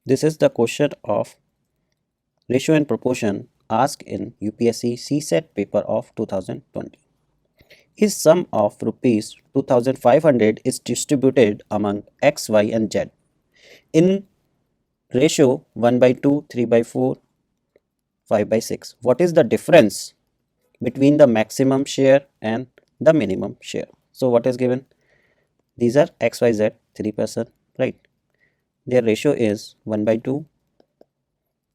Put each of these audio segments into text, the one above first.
This is the question of ratio and proportion asked in UPSC CSAT paper of 2020. His sum of rupees 2500 is distributed among X, Y and Z in ratio 1 by 2, 3 by 4, 5 by 6. What is the difference between the maximum share and the minimum share? So what is given? These are X, Y, Z, 3%, right? Their ratio is 1 by 2,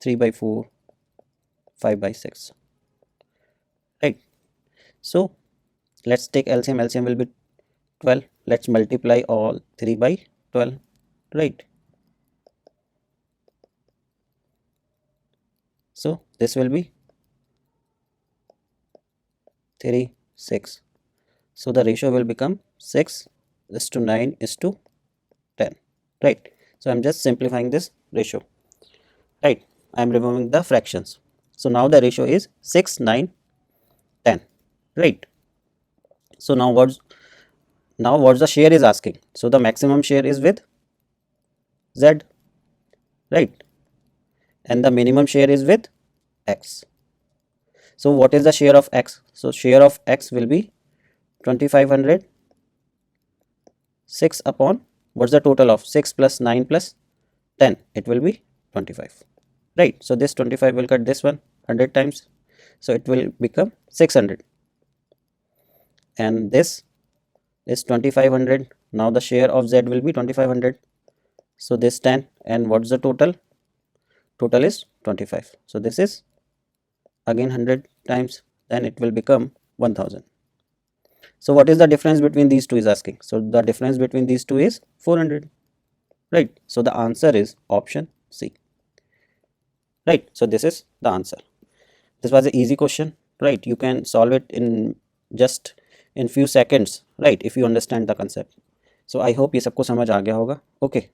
3 by 4, 5 by 6, right? So let's take LCM. LCM will be 12. Let's multiply all 3 by 12, right? So this will be 3, 6. So the ratio will become 6:9:10, right? So I'm just simplifying this ratio, right? I'm removing the fractions. So now the ratio is 6, 9, 10, right? So now what's the share is asking? So the maximum share is with Z, right? And the minimum share is with X. So what is the share of X? So share of X will be 2500. 6 upon, what's the total of 6 plus 9 plus 10? It will be 25, right? So this 25 will cut this one 100 times, so it will become 600, and this is 2500. Now the share of Z will be 2500, so this 10, and what's the total? Total is 25, so this is again 100 times, then it will become 1000. So what is the difference between these two is asking. So the difference between these two is 400, right? So the answer is option C, right? So this is the answer. This was an easy question, right? You can solve it in just in few seconds, right? If you understand the concept. So I hope ये सबको समझ आ गया होगा. Okay.